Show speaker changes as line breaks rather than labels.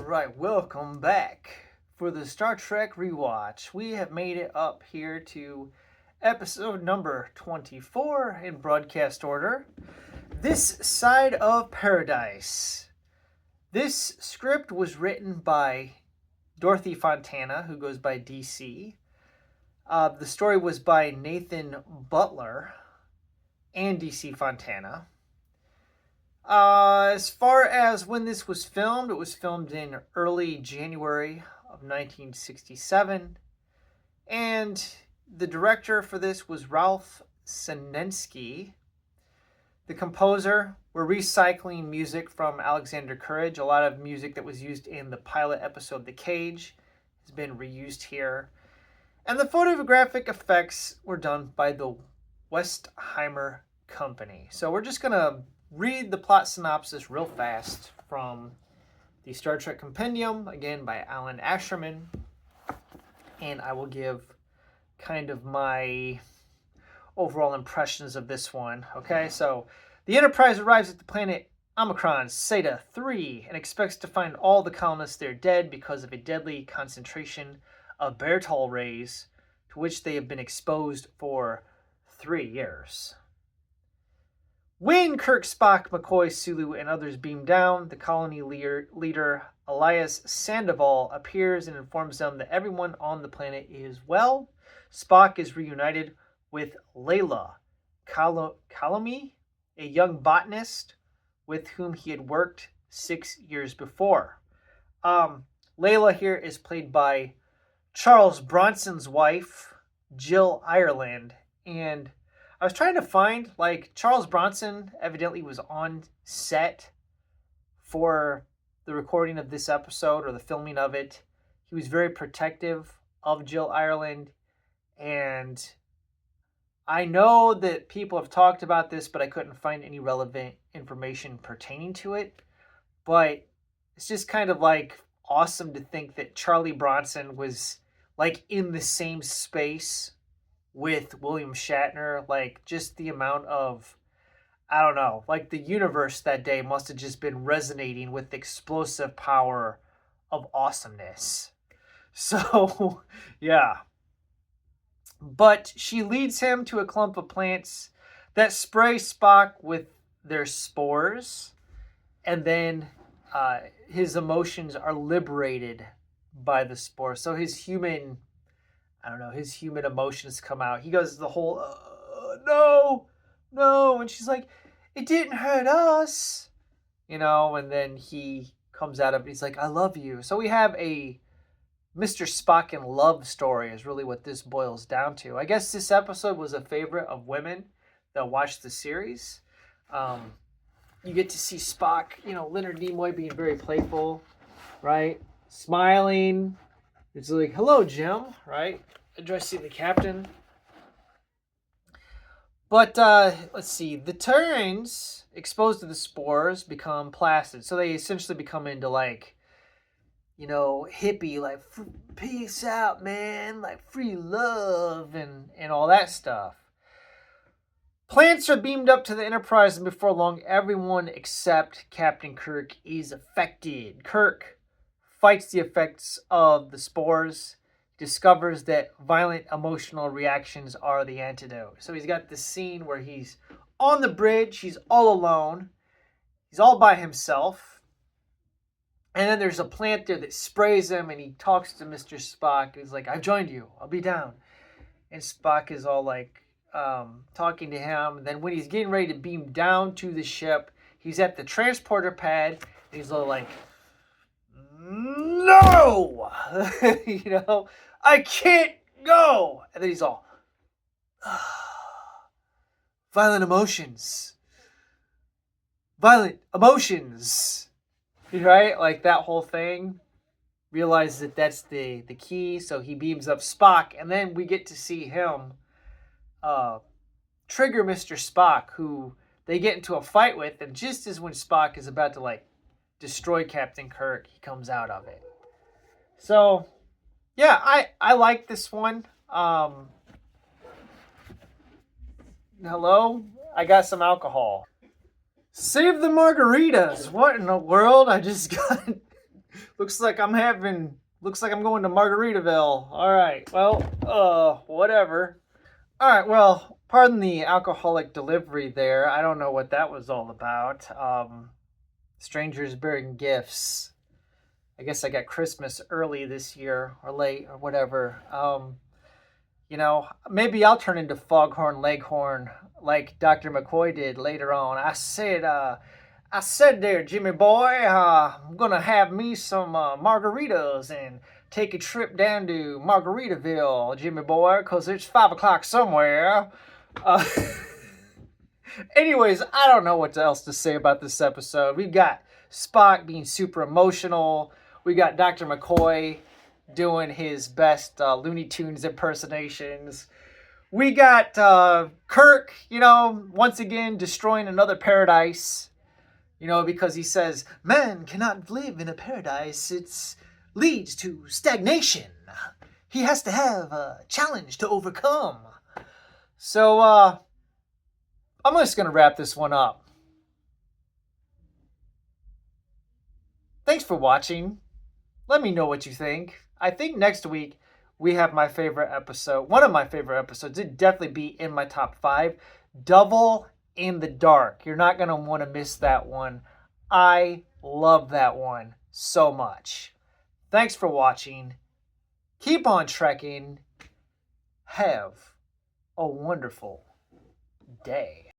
Alright, welcome back for the Star Trek Rewatch. We have made it up here to episode number 24 in broadcast order. This Side of Paradise. This script was written by Dorothy Fontana, who goes by DC. The story was by Nathan Butler and DC Fontana. As far as when this was filmed, it was filmed in early January of 1967. And the director for this was Ralph Senensky. The composer, we're recycling music from Alexander Courage. A lot of music that was used in the pilot episode The Cage has been reused here. And the photographic effects were done by the Westheimer Company. So we're just going to read the plot synopsis real fast from the Star Trek Compendium, again by Alan Asherman. And I will give kind of my overall impressions of this one. Okay, so the Enterprise arrives at the planet Omicron Ceti III and expects to find all the colonists there dead because of a deadly concentration of Bertol rays to which they have been exposed for 3 years. When Kirk, Spock, McCoy, Sulu, and others beam down, the colony leader Elias Sandoval appears and informs them that everyone on the planet is well. Spock is reunited with Layla Kalomi, a young botanist with whom he had worked 6 years before. Layla here is played by Charles Bronson's wife, Jill Ireland, and I was trying to find, Charles Bronson evidently was on set for the recording of this episode or the filming of it. He was very protective of Jill Ireland, and I know that people have talked about this, but I couldn't find any relevant information pertaining to it. But it's just kind of awesome to think that Charlie Bronson was in the same space with William Shatner. Just the amount of, I don't know, the universe that day must have just been resonating with the explosive power of awesomeness. So, yeah. But she leads him to a clump of plants that spray Spock with their spores, and then his emotions are liberated by the spores. So his human emotions come out. He goes the whole, no. And she's like, it didn't hurt us. And then he comes out of it. He's like, I love you. So we have a Mr. Spock in love story is really what this boils down to. I guess this episode was a favorite of women that watched the series. You get to see Spock, Leonard Nimoy being very playful, right? Smiling. It's like, hello, Jim, right? Addressing the captain. But, let's see. The Terrans, exposed to the spores, become placid. So they essentially become into, hippie, peace out, man, free love, and all that stuff. Plants are beamed up to the Enterprise, and before long, everyone except Captain Kirk is affected. Kirk fights the effects of the spores, discovers that violent emotional reactions are the antidote. So he's got this scene where he's on the bridge, he's all alone, he's all by himself, and then there's a plant there that sprays him, and he talks to Mr. Spock. He's like, I've joined you, I'll be down. And Spock is all talking to him. And then when he's getting ready to beam down to the ship, he's at the transporter pad, and he's all no! I can't go! And then he's all, violent emotions. Right? That whole thing. Realizes that that's the key, so he beams up Spock, and then we get to see him trigger Mr. Spock, who they get into a fight with, and just as when Spock is about to destroy Captain Kirk, he comes out of it. So, yeah, I like this one. Hello? I got some alcohol. Save the margaritas. What in the world? I just got Looks like I'm going to Margaritaville. All right. Well, whatever. All right. Well, pardon the alcoholic delivery there. I don't know what that was all about. Strangers bearing gifts. I guess I got Christmas early this year or late or whatever. Maybe I'll turn into Foghorn Leghorn like Dr. McCoy did later on. I said there, Jimmy boy, I'm gonna have me some margaritas and take a trip down to Margaritaville, Jimmy boy, 'cause it's 5 o'clock somewhere. Uh, anyways, I don't know what else to say about this episode. We've got Spock being super emotional. We got Dr. McCoy doing his best Looney Tunes impersonations. We got Kirk, once again destroying another paradise. Because he says, man cannot live in a paradise. It leads to stagnation. He has to have a challenge to overcome. So, I'm just going to wrap this one up. Thanks for watching. Let me know what you think. I think next week we have my favorite episode. One of my favorite episodes. It'd definitely be in my top 5. Double in the Dark. You're not going to want to miss that one. I love that one so much. Thanks for watching. Keep on trekking. Have a wonderful day.